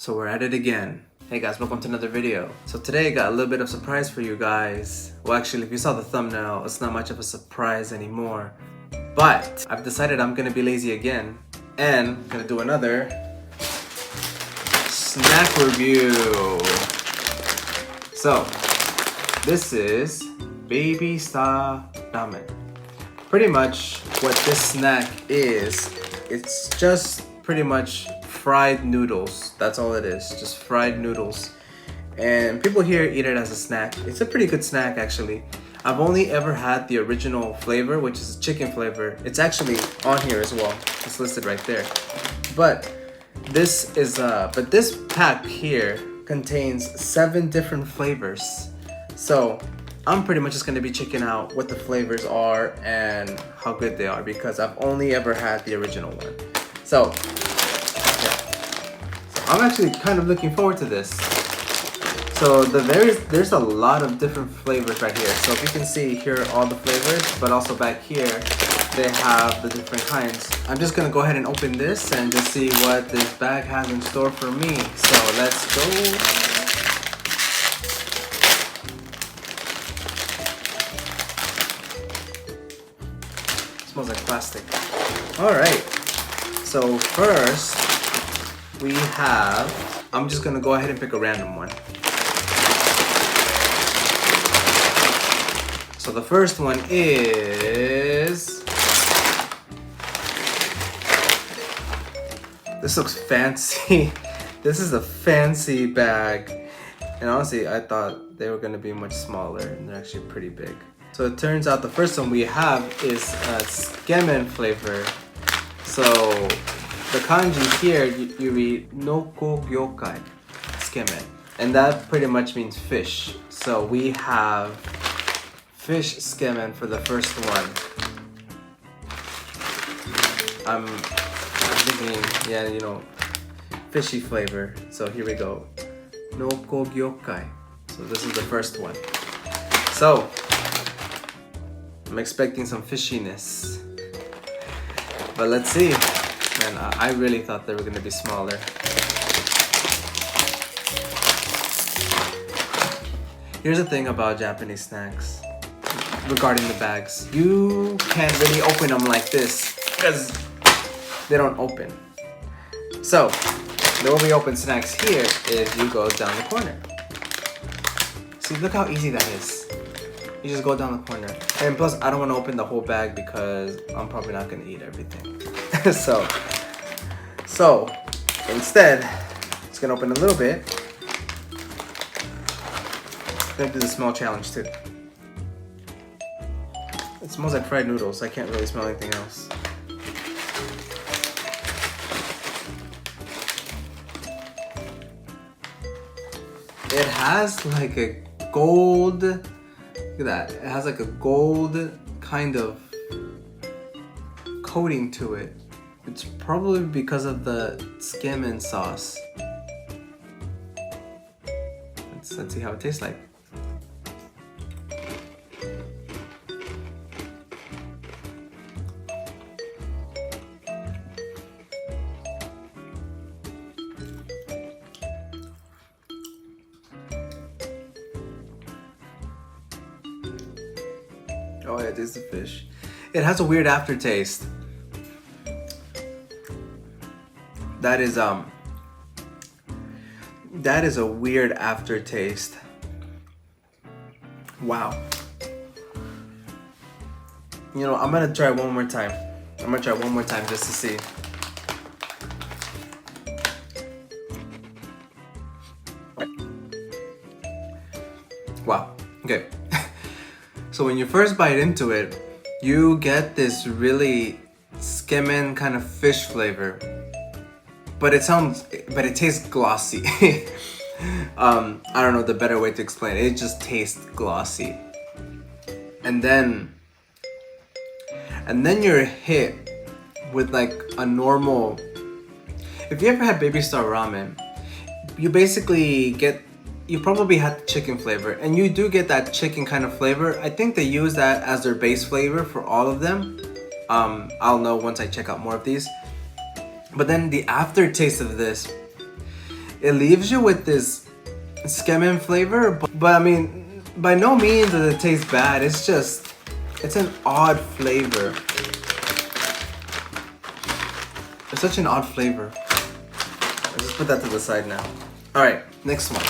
So we're at it again. Hey guys, welcome to another video. So today I got a little bit of surprise for you guys. Well, actually, if you saw the thumbnail, it's not much of a surprise anymore. But I've decided I'm gonna be lazy again and gonna do another snack review. So this is Baby Star Ramen. Pretty much what this snack is, it's just pretty much fried noodles. That's all it is, just fried noodles. And people here eat it as a snack. It's a pretty good snack actually. I've only ever had the original flavor, which is chicken flavor. It's actually on here as well. It's listed right there. But this is but this pack here contains 7 different flavors. So I'm pretty much just gonna be checking out what the flavors are and how good they are because I've only ever had the original one. So I'm actually kind of looking forward to this. So there's a lot of different flavors right here. So if you can see, here are all the flavors, but also back here they have the different kinds. I'm just gonna go ahead and open this and just see what this bag has in store for me. So let's go. Smells like plastic. All right. So first, we have, I'm just gonna go ahead and pick a random one. So the first one is, this looks fancy. This is a fancy bag. And honestly, I thought they were gonna be much smaller and they're actually pretty big. So it turns out the first one we have is Ramen flavor. So the kanji here, you read Noko Gyokai, Ramen. And that pretty much means fish. So we have fish ramen for the first one. I'm thinking, yeah, you know, fishy flavor. So here we go. Noko Gyokai. So this is the first one. So I'm expecting some fishiness. But let's see. Man, I really thought they were gonna be smaller. Here's the thing about Japanese snacks regarding the bags. You can't really open them like this because they don't open. So the way we open snacks here is you go down the corner. See, look how easy that is. You just go down the corner. And plus, I don't want to open the whole bag because I'm probably not going to eat everything. so instead, it's going to open a little bit. I'm going to do the small challenge too. It smells like fried noodles. I can't really smell anything else. It has like a gold, look at that. It has like a gold kind of coating to it. It's probably because of the ramen sauce. Let's see how it tastes like. Oh yeah, it is the fish. It has a weird aftertaste. That is a weird aftertaste. Wow. You know, I'm gonna try one more time. I'm gonna try one more time just to see. Wow. Okay. So when you first bite into it, you get this really ramen kind of fish flavor, but it tastes glossy. I don't know the better way to explain it. It just tastes glossy, and then you're hit with like a normal. If you ever had Baby Star Ramen, you basically get. You probably had the chicken flavor, and you do get that chicken kind of flavor. I think they use that as their base flavor for all of them. I'll know once I check out more of these. But then the aftertaste of this it leaves you with this skimmin flavor, but I mean, by no means does it taste bad. It's just, it's an odd flavor. It's such an odd flavor. Let's just put that to the side now. All right, next one.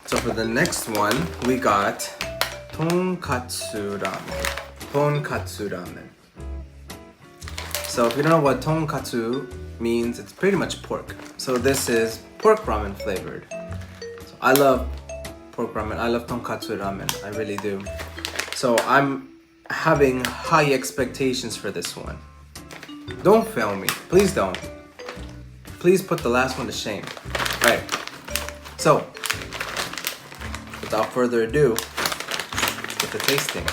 So for the next one, we got Tonkatsu Ramen. Tonkatsu Ramen. So if you don't know what Tonkatsu means, it's pretty much pork. So this is pork ramen flavored. So I love pork ramen. I love Tonkatsu Ramen. I really do. So I'm having high expectations for this one. Don't fail me. Please don't. Please put the last one to shame. All right. So without further ado, get the tasting.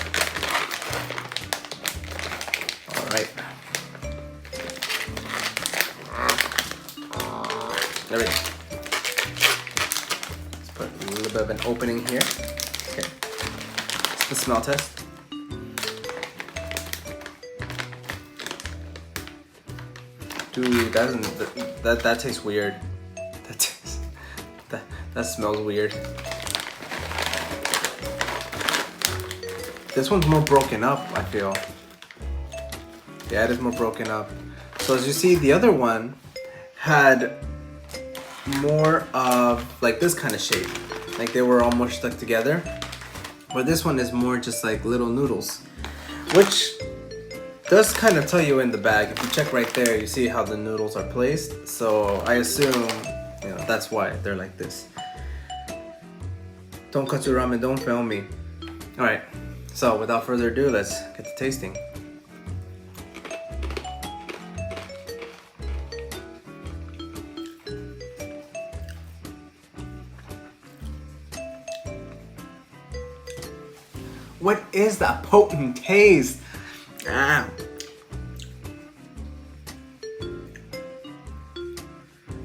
All right. There we go. Let's put a little bit of an opening here. Okay. It's the smell test. Dude, that tastes weird. That smells weird. This one's more broken up, I feel. Yeah, it is more broken up. So as you see, the other one had more of like this kind of shape. Like they were almost stuck together. But this one is more just like little noodles. Which does kind of tell you in the bag. If you check right there, you see how the noodles are placed. So I assume, you know, that's why they're like this. Tonkatsu Ramen, don't fail me. Alright. So without further ado, let's get to tasting. What is that potent taste? Ah.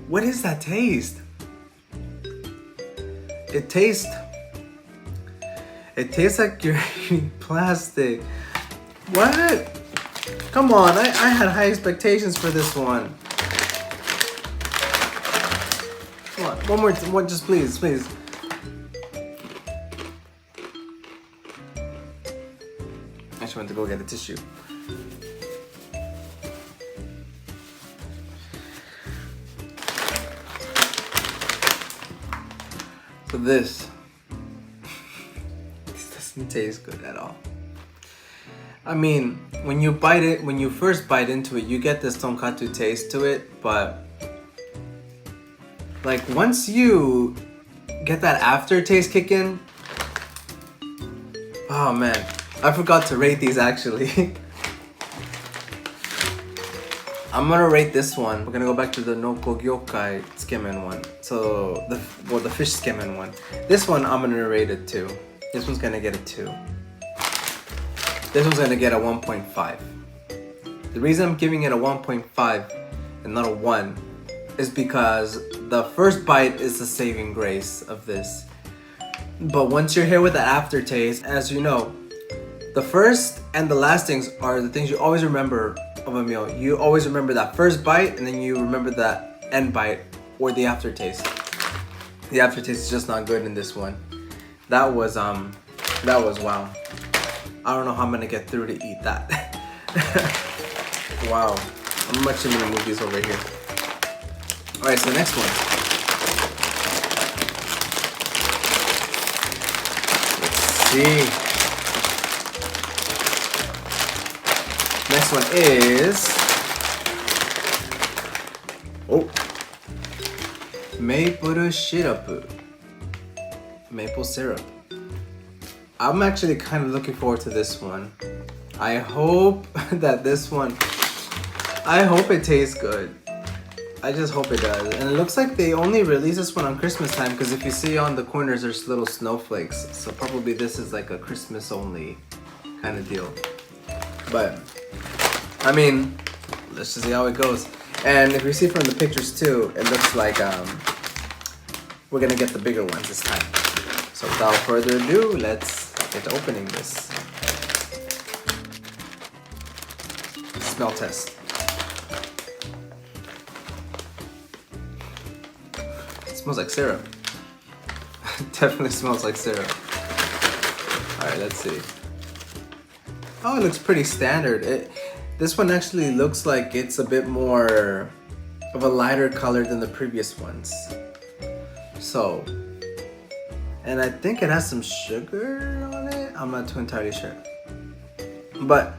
What is that taste? It tastes like you're eating plastic. What? Come on, I had high expectations for this one. Come on, one more, just please. I just went to go get a tissue. So this doesn't taste good at all. I mean, when you first bite into it, you get this tonkatsu taste to it, but like once you get that aftertaste kick in, oh man, I forgot to rate these actually. I'm gonna rate this one. We're gonna go back to the Noko Gyokai Skimen one. So the fish skimen one. This one I'm gonna rate it 2. This one's gonna get a 2. This one's gonna get a 1.5. The reason I'm giving it a 1.5 and not a 1 is because the first bite is the saving grace of this. But once you're here with the aftertaste, as you know, the first and the last things are the things you always remember of a meal. You always remember that first bite, and then you remember that end bite or the aftertaste. The aftertaste is just not good in this one. That was wow. I don't know how I'm gonna get through to eat that. Wow, I'm watching the movies over here. All right, so next one. Let's see. Next one is maple syrup. Maple syrup. I'm actually kind of looking forward to this one. I hope that this one, I hope it tastes good. I just hope it does. And it looks like they only release this one on Christmas time, because if you see on the corners there's little snowflakes. So probably this is like a Christmas only kind of deal. But I mean, let's just see how it goes. And if you see from the pictures too, it looks like we're gonna get the bigger ones this time. So without further ado, let's get to opening this. smell test. It smells like syrup. Definitely smells like syrup. Alright, let's see. Oh, it looks pretty standard. This one actually looks like it's a bit more of a lighter color than the previous ones. So, and I think it has some sugar on it. I'm not too entirely sure. But,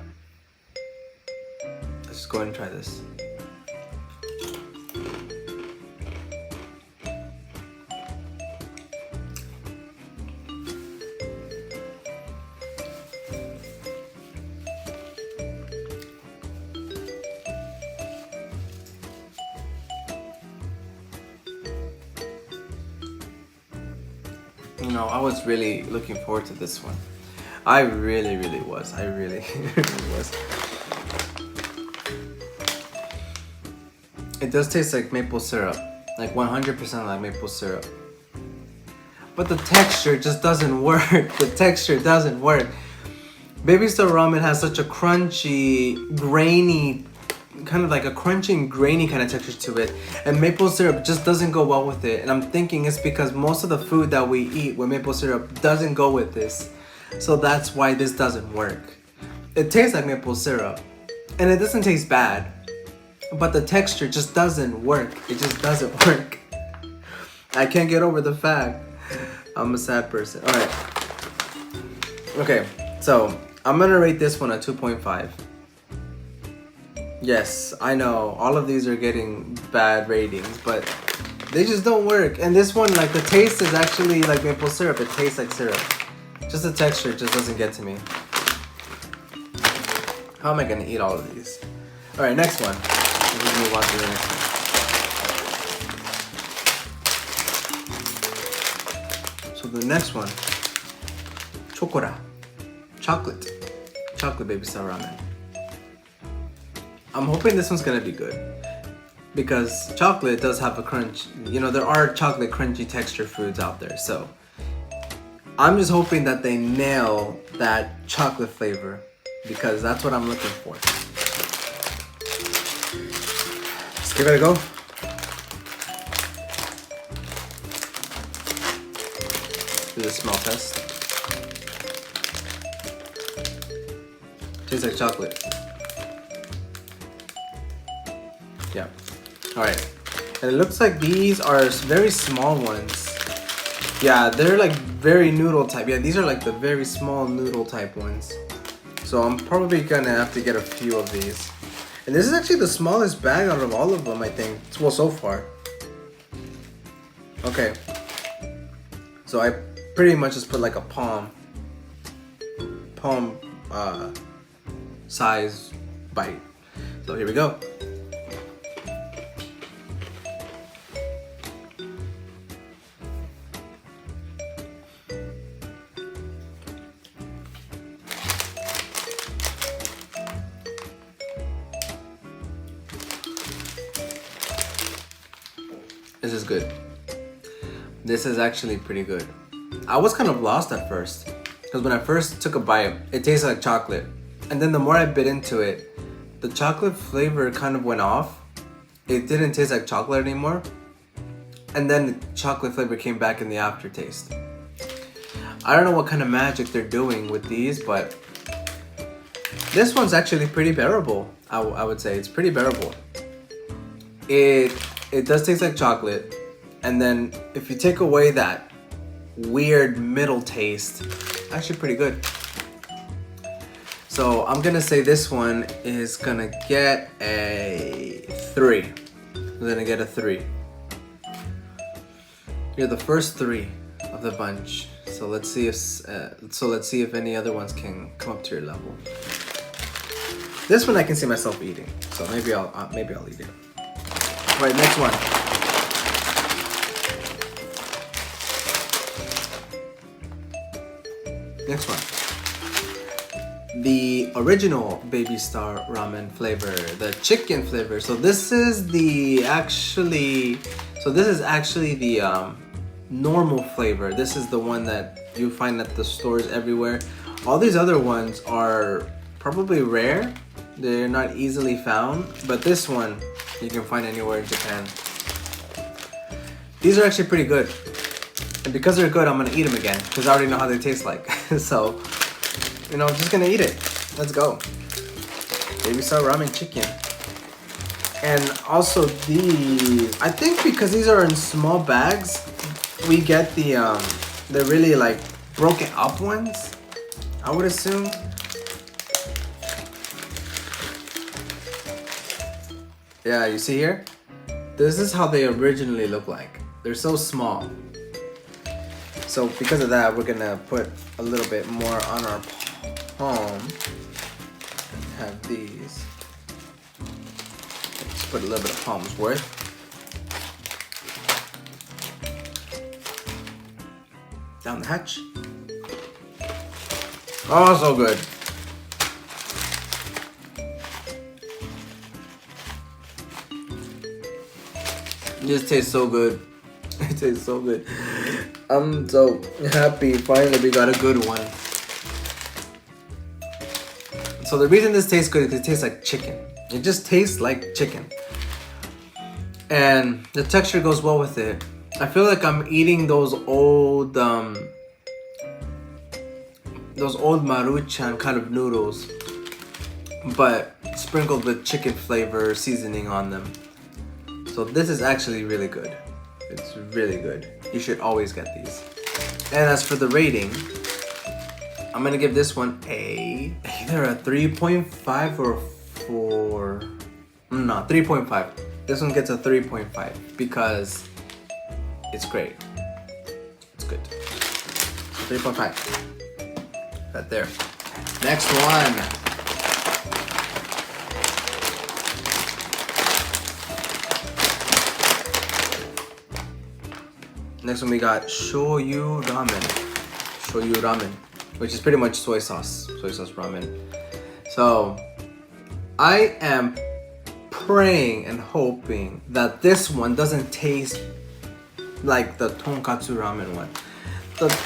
let's just go ahead and try this. You know, I was really looking forward to this one. I really was. I really was. It does taste like maple syrup. Like 100% like maple syrup. But the texture just doesn't work. The texture doesn't work. Baby Star Ramen has such a crunchy, grainy, kind of like a crunchy and grainy kind of texture to it, and maple syrup just doesn't go well with it. And I'm thinking it's because most of the food that we eat with maple syrup doesn't go with this, so that's why this doesn't work. It tastes like maple syrup and it doesn't taste bad, but the texture just doesn't work. It just doesn't work. I can't get over the fact I'm a sad person. All right, okay, so I'm gonna rate this one a 2.5. Yes, I know, all of these are getting bad ratings, but they just don't work. And this one, like, the taste is actually like maple syrup. It tastes like syrup. Just the texture just doesn't get to me. How am I gonna eat all of these? All right, next one. Let's move on to the next one. So the next one, Chokora, chocolate Baby Star Ramen. I'm hoping this one's gonna be good, because chocolate does have a crunch. You know, there are chocolate crunchy texture foods out there, so I'm just hoping that they nail that chocolate flavor, because that's what I'm looking for. Let's give it a go. Do the smell test. Tastes like chocolate. Yeah. Alright. And it looks like these are very small ones. Yeah, they're like very noodle type. Yeah, these are like the very small noodle type ones. So I'm probably gonna have to get a few of these. And this is actually the smallest bag out of all of them, I think. Well, so far. Okay. So I pretty much just put like a palm size bite. So here we go. This is good. This is actually pretty good. I was kind of lost at first, because when I first took a bite, it tasted like chocolate. And then the more I bit into it, the chocolate flavor kind of went off. It didn't taste like chocolate anymore. And then the chocolate flavor came back in the aftertaste. I don't know what kind of magic they're doing with these, but this one's actually pretty bearable. I would say it's pretty bearable. It does taste like chocolate, and then if you take away that weird middle taste, actually pretty good. So I'm gonna say this one is gonna get a 3. I'm gonna get a 3. You're the first 3 of the bunch. So let's see if any other ones can come up to your level. This one I can see myself eating, so maybe I'll eat it. All right, next one. Next one. The original Baby Star Ramen flavor, the chicken flavor. So this is actually the normal flavor. This is the one that you find at the stores everywhere. All these other ones are probably rare. They're not easily found, but this one you can find anywhere in Japan. These are actually pretty good. And because they're good, I'm gonna eat them again because I already know how they taste like. So, you know, I'm just gonna eat it. Let's go. Baby Star Ramen chicken. And also these, I think because these are in small bags, we get the really like broken up ones, I would assume. Yeah, you see here? This is how they originally look like. They're so small. So because of that, we're gonna put a little bit more on our palm. Have these. Let's put a little bit of palm's worth. Down the hatch. Oh, so good. This tastes so good. It tastes so good. I'm so happy. Finally, we got a good one. So the reason this tastes good is it tastes like chicken. It just tastes like chicken. And the texture goes well with it. I feel like I'm eating those old Maruchan kind of noodles, but sprinkled with chicken flavor seasoning on them. So this is actually really good. It's really good. You should always get these. And as for the rating, I'm gonna give this one either a 3.5 or a 4. No, 3.5. This one gets a 3.5 because it's great. It's good. 3.5. Right there. Next one. Next one we got Shoyu Ramen, which is pretty much soy sauce ramen. So I am praying and hoping that this one doesn't taste like the Tonkatsu Ramen one.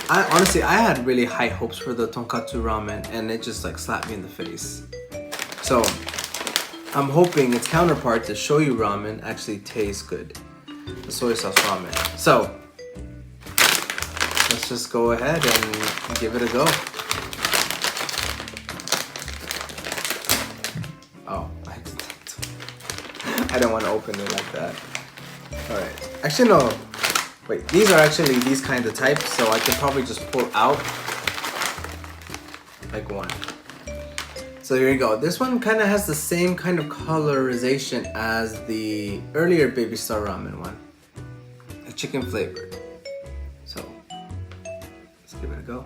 Honestly, I had really high hopes for the Tonkatsu Ramen and it just like slapped me in the face. So I'm hoping its counterpart, the Shoyu Ramen, actually tastes good. The soy sauce ramen. So let's just go ahead and give it a go. Oh, I don't want to open it like that. Alright. Actually, no. Wait, these are actually these kind of types, so I can probably just pull out like one. So here you go. This one kind of has the same kind of colorization as the earlier Baby Star Ramen one. A chicken flavored. So let's give it a go.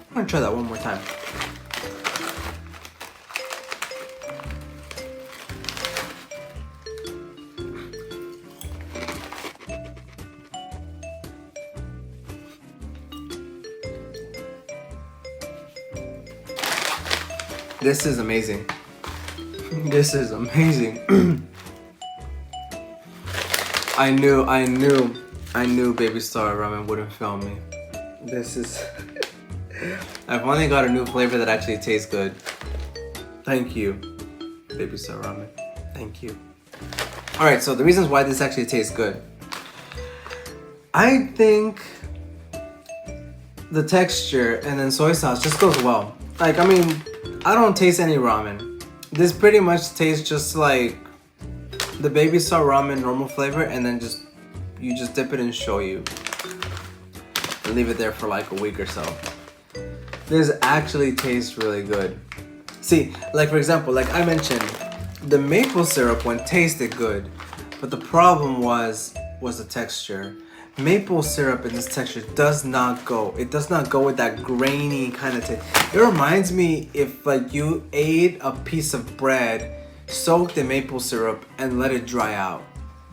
I'm gonna try that one more time. This is amazing. This is amazing. I knew Baby Star Ramen wouldn't fail me. This is I've finally got a new flavor that actually tastes good. Thank you, Baby Star Ramen. Thank you. Alright, so the reasons why this actually tastes good. I think the texture and then soy sauce just goes well. Like, I mean, I don't taste any ramen. This pretty much tastes just like the Baby Star Ramen normal flavor, and then you just dip it in shoyu and leave it there for like a week or so. This actually tastes really good. See, like for example, like I mentioned, the maple syrup one tasted good, but the problem was the texture. Maple syrup in this texture does not go. It does not go with that grainy kind of taste. It reminds me if like you ate a piece of bread, soaked in maple syrup, and let it dry out.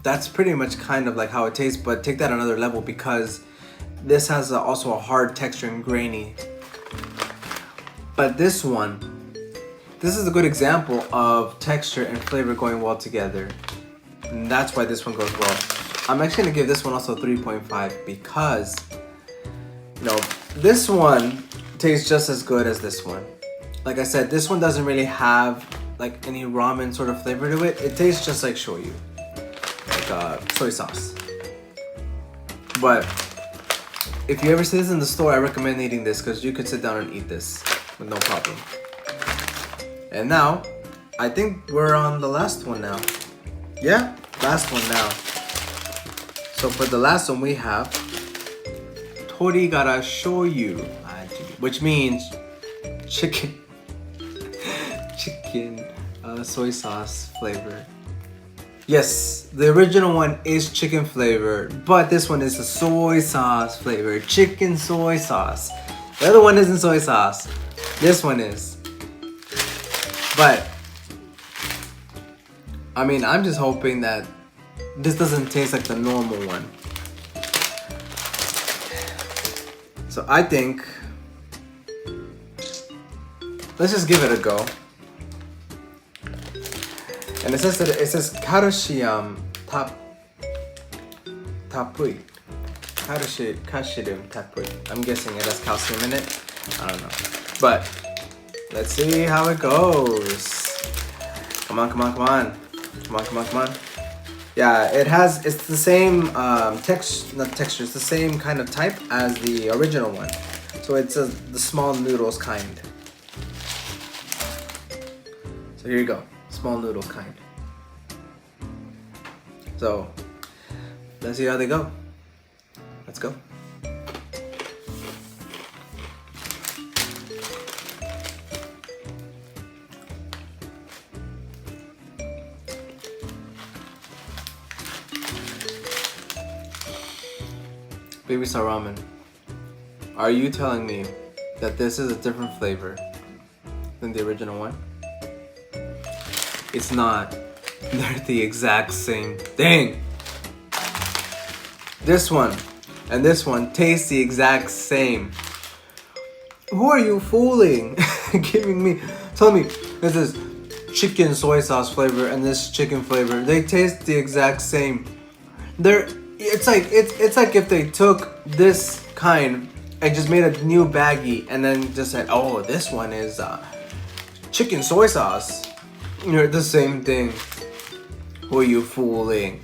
That's pretty much kind of like how it tastes, but take that another level because this has also a hard texture and grainy. But this is a good example of texture and flavor going well together. And that's why this one goes well. I'm actually gonna give this one also 3.5 because, you know, this one tastes just as good as this one. Like I said, this one doesn't really have like any ramen sort of flavor to it. It tastes just like shoyu, like soy sauce. But if you ever see this in the store, I recommend eating this because you could sit down and eat this with no problem. And now, I think we're on the last one now. Yeah, last one now. So for the last one we have Torigara Shoyu, which means chicken soy sauce flavor. Yes, the original one is chicken flavor, but this one is a soy sauce flavor, chicken soy sauce. The other one isn't soy sauce. This one is. But I mean, I'm just hoping that this doesn't taste like the normal one. So I think let's just give it a go. And it says calcium tapui. Calcium tapui. I'm guessing it has calcium in it. I don't know. But let's see how it goes. Come on, come on, come on. Come on, come on, come on. Yeah, it's the same not texture, it's the same kind of type as the original one. So it's the small noodles kind. So here you go, small noodles kind. So let's see how they go. Let's go. Baby Star Ramen. Are you telling me that this is a different flavor than the original one? It's not. They're the exact same thing. This one and this one taste the exact same. Who are you fooling? Tell me this is chicken soy sauce flavor and this chicken flavor. They taste the exact same. It's like if they took this kind and just made a new baggie and then just said, oh, this one is chicken soy sauce. You're the same thing. Who are you fooling?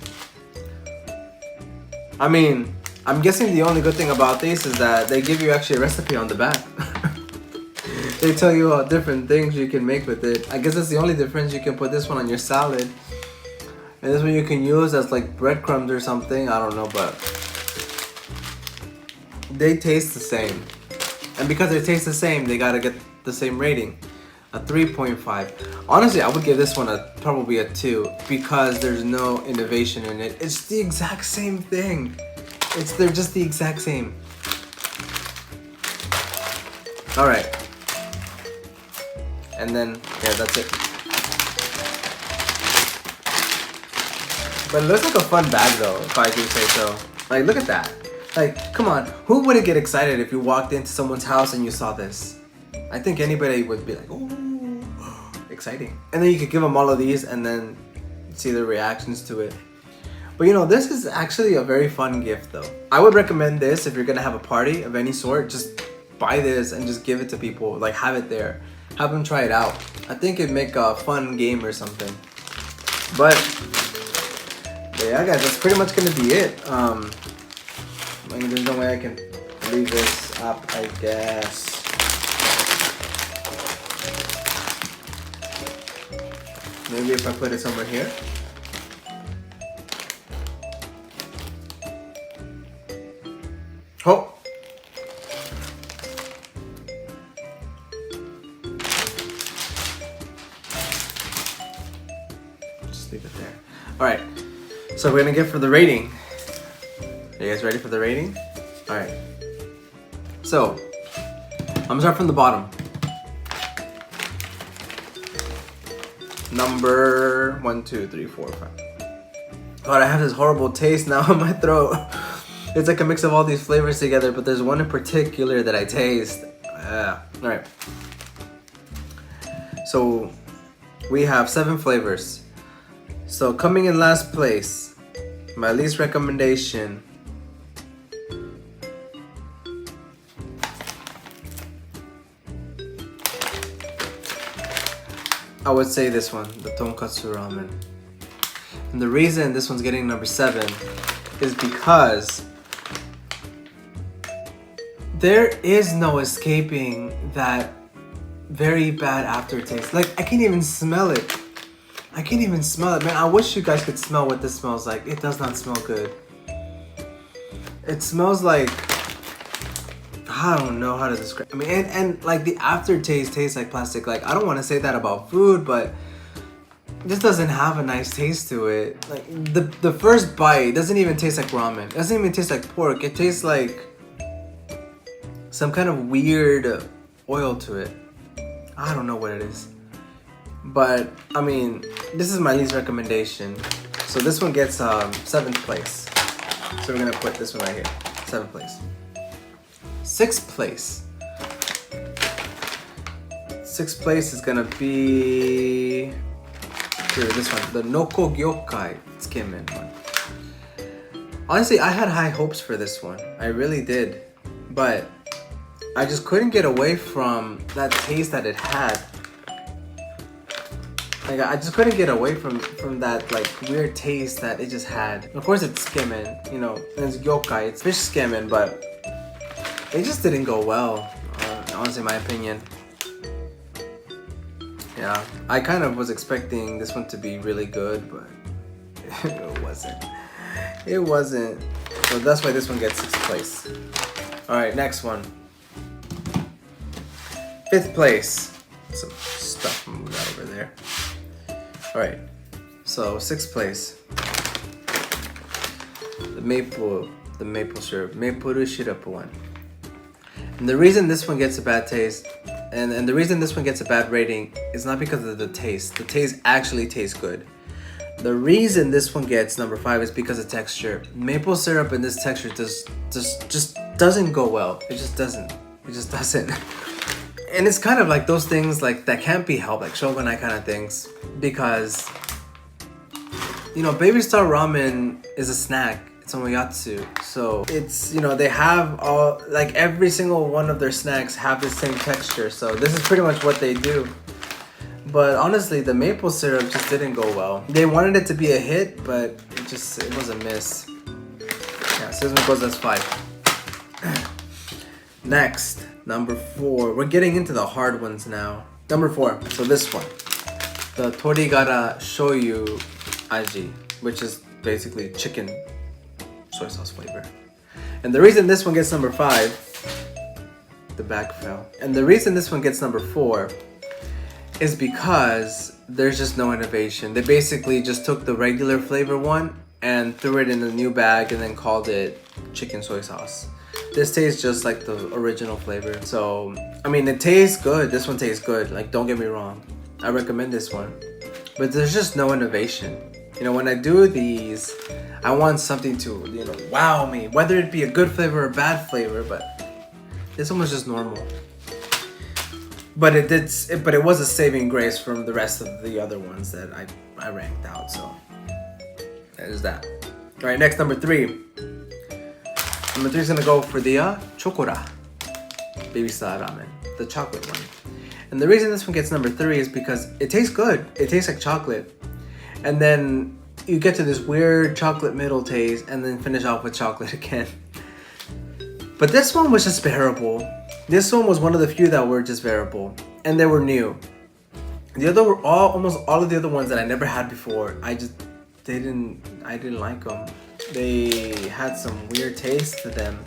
I mean, I'm guessing the only good thing about this is that they give you actually a recipe on the back. They tell you all different things you can make with it. I guess that's the only difference. You can put this one on your salad. And this one you can use as like breadcrumbs or something. I don't know, but they taste the same. And because they taste the same, they gotta get the same rating. A 3.5. Honestly, I would give this one probably a 2 because there's no innovation in it. It's the exact same thing. They're just the exact same. All right. And then, yeah, that's it. But it looks like a fun bag though, if I do say so. Like, look at that. Like, come on. Who wouldn't get excited if you walked into someone's house and you saw this? I think anybody would be like, oh, exciting. And then you could give them all of these and then see their reactions to it. But you know, this is actually a very fun gift though. I would recommend this if you're gonna have a party of any sort. Just buy this and just give it to people. Like, have it there. Have them try it out. I think it'd make a fun game or something. But yeah, guys, that's pretty much gonna be it. I mean, there's no way I can leave this up, I guess. Maybe if I put it somewhere here. Oh! Just leave it there. Alright, so we're gonna get for the rating. Are you guys ready for the rating? Alright. So, I'm gonna start from the bottom. Number 1, 2, 3, 4, 5. God, I have this horrible taste now in my throat. It's like a mix of all these flavors together, but there's one in particular that I taste. Alright. So, we have 7 flavors. So, coming in last place My least recommendation. I would say this one, the Tonkatsu Ramen. And the reason this one's getting number 7 is because there is no escaping that very bad aftertaste. Like, I can't even smell it. I can't even smell it. Man, I wish you guys could smell what this smells like. It does not smell good. It smells like, I don't know how to describe. I mean, and like the aftertaste tastes like plastic. Like, I don't want to say that about food, but this doesn't have a nice taste to it. Like the first bite doesn't even taste like ramen. It doesn't even taste like pork. It tastes like some kind of weird oil to it. I don't know what it is. But I mean, this is my least recommendation. So this one gets 7th place. So we're gonna put this one right here. 7th place. 6th place. 6th place is gonna be here, this one, the Noko Gyokai Tsukemen one. Honestly, I had high hopes for this one. I really did. But I just couldn't get away from that taste that it had. Like, I just couldn't get away from that like weird taste that it just had. Of course it's tsukemen, you know, and it's gyokai, it's fish tsukemen, but it just didn't go well, honestly, in my opinion. Yeah, I kind of was expecting this one to be really good, but it wasn't. It wasn't. So that's why this one gets 6th place. Alright, next one. 5th place. Some stuff moved out over there. Alright, so 6th place. The maple syrup one. And the reason this one gets a bad taste, and the reason this one gets a bad rating is not because of the taste. The taste actually tastes good. The reason this one gets number 5 is because of texture. Maple syrup and this texture just doesn't go well. It just doesn't. It just doesn't. And it's kind of like those things like that can't be helped, like shogunai kind of things, because you know, Baby Star Ramen is a snack. It's omoyatsu, so it's, you know, they have all, like every single one of their snacks have the same texture, so this is pretty much what they do. But honestly, the maple syrup just didn't go well. They wanted it to be a hit, but it was a miss. Yeah, so this one goes as 5. Next, number 4. We're getting into the hard ones now. Number 4, so this one, the torigara shoyu aji, which is basically chicken soy sauce flavor. And the reason this one gets number 5, the bag fell. And the reason this one gets number 4 is because there's just no innovation. They basically just took the regular flavor one and threw it in a new bag and then called it chicken soy sauce. This tastes just like the original flavor. So, I mean, it tastes good. This one tastes good. Like, don't get me wrong. I recommend this one. But there's just no innovation. You know, when I do these, I want something to, you know, wow me. Whether it be a good flavor or a bad flavor, but this one was just normal. But it was a saving grace from the rest of the other ones that I ranked out. So, that is that. All right, next, number 3. Number 3 is gonna go for the Chokora Baby Star Ramen, the chocolate one. And the reason this one gets number 3 is because it tastes good. It tastes like chocolate. And then you get to this weird chocolate middle taste and then finish off with chocolate again. But this one was just bearable. This one was one of the few that were just bearable. And they were new. The other were almost all of the other ones that I never had before. I didn't like them. They had some weird taste to them.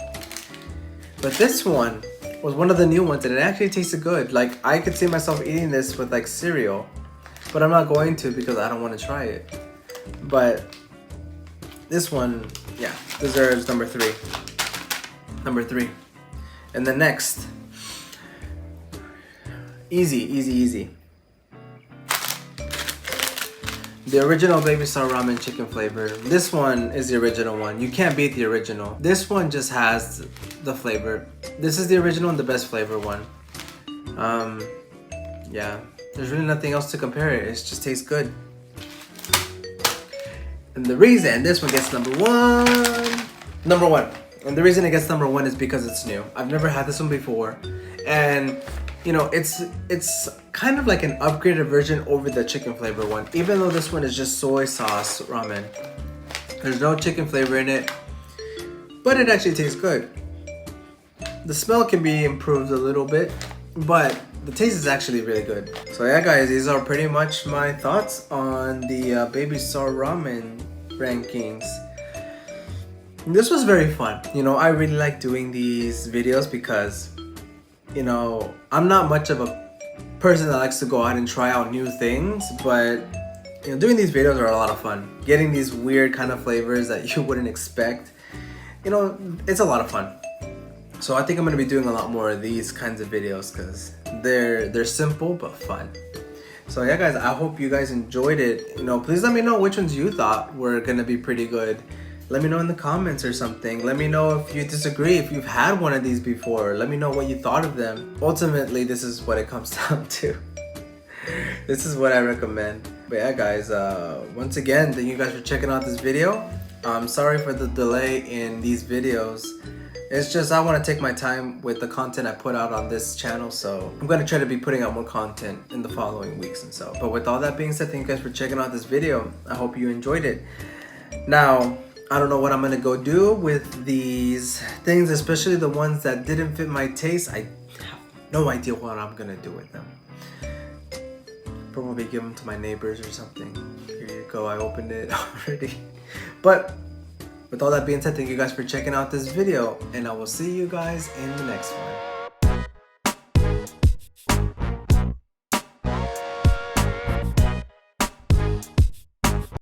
But this one was one of the new ones and it actually tasted good. Like, I could see myself eating this with like cereal. But I'm not going to because I don't want to try it. But this one, yeah, deserves number 3. Number 3. And then next, easy. The original Baby Star Ramen chicken flavor. This one is the original one. You can't beat the original. This one just has the flavor. This is the original and the best flavor one. Yeah, there's really nothing else to compare it. It just tastes good. And the reason this one gets number one, and the reason it gets number one is because it's new. I've never had this one before, and you know, it's kind of like an upgraded version over the chicken flavor one. Even though this one is just soy sauce ramen, there's no chicken flavor in it, but it actually tastes good. The smell can be improved a little bit, but the taste is actually really good. So yeah guys, these are pretty much my thoughts on the Baby Star Ramen rankings. This was very fun. You know, I really like doing these videos because, you know, I'm not much of a person that likes to go out and try out new things, but you know, doing these videos are a lot of fun. Getting these weird kind of flavors that you wouldn't expect, you know, it's a lot of fun. So I think I'm gonna be doing a lot more of these kinds of videos because they're simple but fun. So yeah guys, I hope you guys enjoyed it. You know, please let me know which ones you thought were gonna be pretty good. Let me know in the comments or something. Let me know if you disagree, if you've had one of these before. Let me know what you thought of them. Ultimately, this is what it comes down to. This is what I recommend. But yeah guys, once again, thank you guys for checking out this video. I'm sorry for the delay in these videos. It's just I want to take my time with the content I put out on this channel, so I'm going to try to be putting out more content in the following weeks and so. But with all that being said, thank you guys for checking out this video. I hope you enjoyed it. Now, I don't know what I'm going to go do with these things, especially the ones that didn't fit my taste. I have no idea what I'm going to do with them. Probably give them to my neighbors or something. Here you go, I opened it already. But with all that being said, thank you guys for checking out this video, and I will see you guys in the next one.